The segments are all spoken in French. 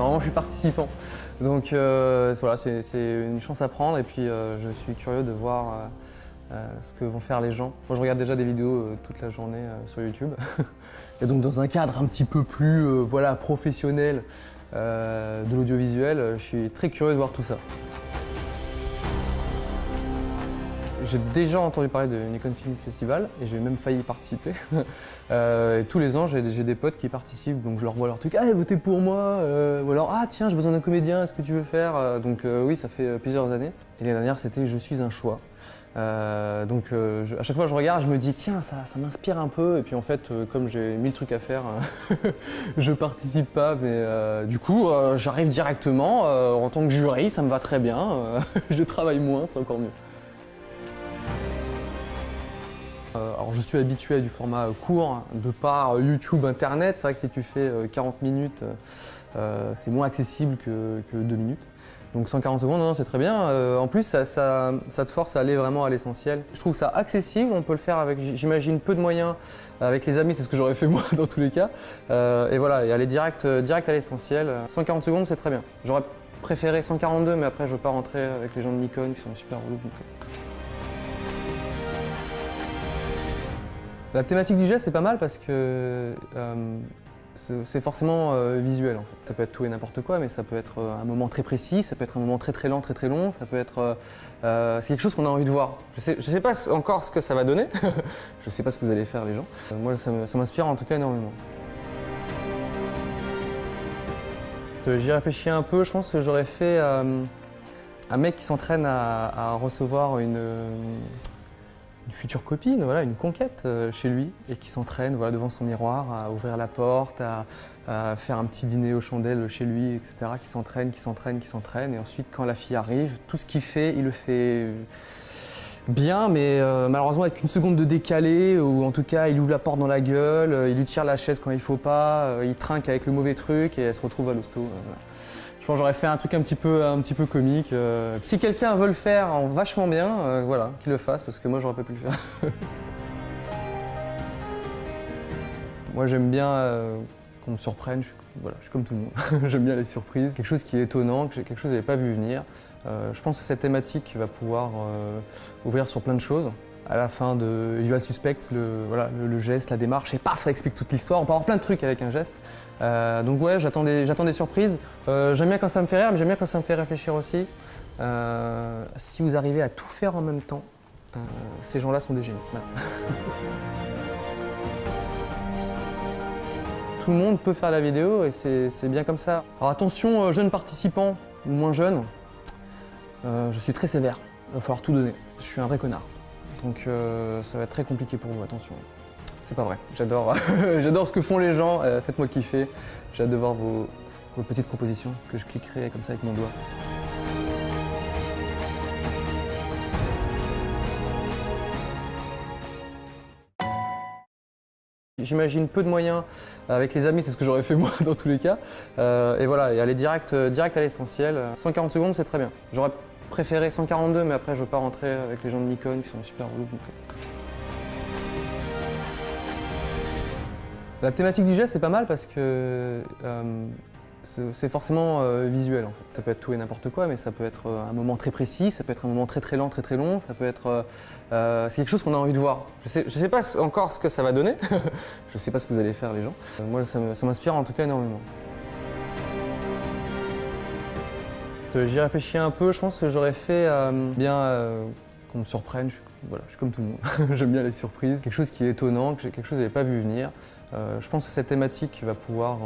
Normalement, je suis participant. Donc voilà, c'est une chance à prendre et puis je suis curieux de voir ce que vont faire les gens. Moi, je regarde déjà des vidéos toute la journée sur YouTube. Et donc, dans un cadre un petit peu plus voilà, professionnel de l'audiovisuel, je suis très curieux de voir tout ça. J'ai déjà entendu parler de Nikon Film Festival et j'ai même failli y participer. Et tous les ans, j'ai des potes qui participent, donc je leur vois leur truc. Ah, votez pour moi ou alors ah tiens, j'ai besoin d'un comédien, est-ce que tu veux faire donc oui, ça fait plusieurs années. Et l'année dernière, c'était Je suis un choix. À chaque fois que je regarde, je me dis tiens, ça m'inspire un peu. Et puis en fait, comme j'ai 1000 trucs à faire, je participe pas. Mais du coup, j'arrive directement en tant que jury, ça me va très bien. Je travaille moins, c'est encore mieux. Alors je suis habitué à du format court, de par YouTube, Internet. C'est vrai que si tu fais 40 minutes, c'est moins accessible que 2 minutes. Donc 140 secondes, non, c'est très bien. En plus, ça te force à aller vraiment à l'essentiel. Je trouve ça accessible, on peut le faire avec, j'imagine, peu de moyens. Avec les amis, c'est ce que j'aurais fait moi dans tous les cas. Et voilà, et aller direct à l'essentiel. 140 secondes, c'est très bien. J'aurais préféré 142, mais après je ne veux pas rentrer avec les gens de Nikon qui sont super relous. La thématique du geste, c'est pas mal parce que c'est forcément visuel en fait. Ça peut être tout et n'importe quoi, mais ça peut être un moment très précis, ça peut être un moment très lent, très long, ça peut être... c'est quelque chose qu'on a envie de voir. Je sais pas encore ce que ça va donner, je sais pas ce que vous allez faire les gens. Moi, ça m'inspire en tout cas énormément. J'y réfléchis un peu, je pense que j'aurais fait un mec qui s'entraîne à recevoir une future copine, voilà, une conquête chez lui et qui s'entraîne voilà, devant son miroir à ouvrir la porte, à faire un petit dîner aux chandelles chez lui, etc. Qui s'entraîne et ensuite quand la fille arrive, tout ce qu'il fait, il le fait bien mais malheureusement avec une seconde de décalé ou en tout cas il ouvre la porte dans la gueule, il lui tire la chaise quand il faut pas, il trinque avec le mauvais truc et elle se retrouve à l'hosto. Voilà. Je pense que j'aurais fait un truc un petit peu comique. Si quelqu'un veut le faire en vachement bien, voilà, qu'il le fasse parce que moi j'aurais pas pu le faire. Moi j'aime bien qu'on me surprenne, je suis comme tout le monde. J'aime bien les surprises, quelque chose qui est étonnant, quelque chose que j'avais pas vu venir. Je pense que cette thématique va pouvoir ouvrir sur plein de choses. À la fin de Usual Suspect, le geste, la démarche, et paf, ça explique toute l'histoire. On peut avoir plein de trucs avec un geste. Donc ouais, j'attends des surprises. J'aime bien quand ça me fait rire, mais j'aime bien quand ça me fait réfléchir aussi. Si vous arrivez à tout faire en même temps, ces gens-là sont des génies. Voilà. Tout le monde peut faire la vidéo et c'est bien comme ça. Alors attention, jeunes participants ou moins jeunes, je suis très sévère. Il va falloir tout donner. Je suis un vrai connard. Donc ça va être très compliqué pour vous, attention. C'est pas vrai, j'adore j'adore ce que font les gens, faites-moi kiffer. J'ai hâte de voir vos petites propositions que je cliquerai comme ça avec mon doigt. J'imagine peu de moyens, avec les amis, c'est ce que j'aurais fait moi dans tous les cas. Et voilà, et aller direct à l'essentiel. 140 secondes, c'est très bien. J'aurais préféré 142, mais après je veux pas rentrer avec les gens de Nikon qui sont super relous. La thématique du geste, c'est pas mal parce que c'est forcément visuel en fait. Ça peut être tout et n'importe quoi, mais ça peut être un moment très précis, ça peut être un moment très lent, très long, ça peut être... c'est quelque chose qu'on a envie de voir. Je sais pas encore ce que ça va donner, je sais pas ce que vous allez faire les gens. Moi, ça m'inspire en tout cas énormément. J'y réfléchis un peu, je pense que j'aurais fait qu'on me surprenne, je suis comme tout le monde. J'aime bien les surprises, quelque chose qui est étonnant, quelque chose que j'avais pas vu venir. Je pense que cette thématique va pouvoir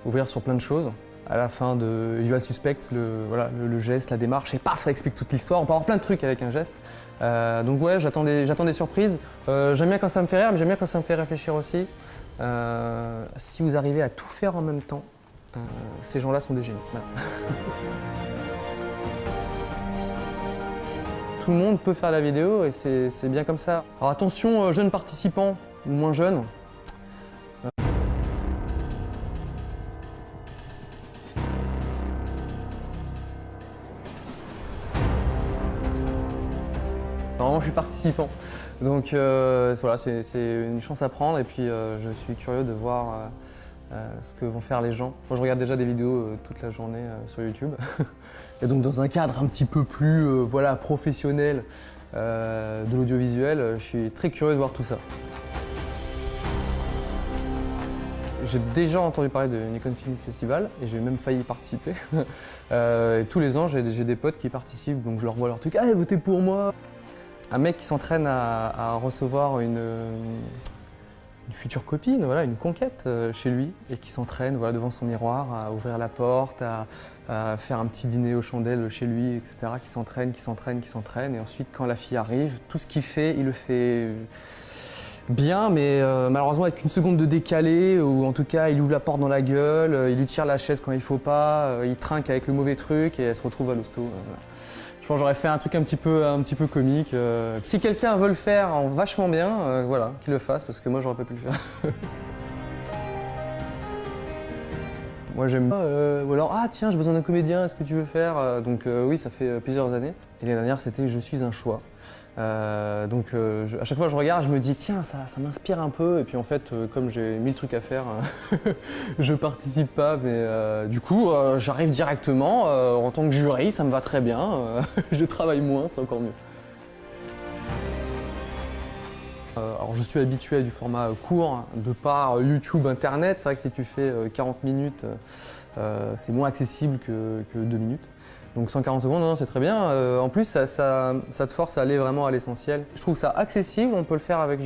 ouvrir sur plein de choses. À la fin de Usual Suspect, le geste, la démarche, et paf, ça explique toute l'histoire. On peut avoir plein de trucs avec un geste. Donc ouais, j'attends des surprises. J'aime bien quand ça me fait rire, mais j'aime bien quand ça me fait réfléchir aussi. Si vous arrivez à tout faire en même temps, ces gens-là sont des génies. Voilà. Tout le monde peut faire la vidéo et c'est bien comme ça. Alors attention, jeunes participants ou moins jeunes. Normalement, je suis participant. Donc voilà, c'est une chance à prendre et puis je suis curieux de voir ce que vont faire les gens. Moi je regarde déjà des vidéos toute la journée sur YouTube. Et donc dans un cadre un petit peu plus voilà, professionnel de l'audiovisuel, je suis très curieux de voir tout ça. J'ai déjà entendu parler de Nikon Film Festival et j'ai même failli y participer. Et tous les ans, j'ai des potes qui participent, donc je leur vois leur truc. « Ah, votez pour moi !» Un mec qui s'entraîne à recevoir une future copine, voilà, une conquête chez lui, et qui s'entraîne voilà, devant son miroir à ouvrir la porte, à faire un petit dîner aux chandelles chez lui, etc. Qui s'entraîne, et ensuite quand la fille arrive, tout ce qu'il fait, il le fait bien, mais malheureusement avec une seconde de décalé, ou en tout cas il ouvre la porte dans la gueule, il lui tire la chaise quand il faut pas, il trinque avec le mauvais truc et elle se retrouve à l'hosto. Voilà. Je pense que j'aurais fait un truc un petit peu comique. Si quelqu'un veut le faire en vachement bien, voilà, qu'il le fasse parce que moi j'aurais pas pu le faire. Moi j'aime pas, ou alors ah tiens j'ai besoin d'un comédien, est-ce que tu veux faire donc oui, ça fait plusieurs années. Et l'année dernière c'était Je suis un choix. Donc à chaque fois que je regarde, je me dis tiens ça m'inspire un peu, et puis en fait comme j'ai 1000 trucs à faire, je participe pas, mais du coup j'arrive directement en tant que jury, ça me va très bien, je travaille moins, c'est encore mieux. Alors je suis habitué à du format court, de par YouTube, Internet. C'est vrai que si tu fais 40 minutes, c'est moins accessible que 2 minutes. Donc 140 secondes, non, c'est très bien. En plus, ça te force à aller vraiment à l'essentiel. Je trouve ça accessible, on peut le faire avec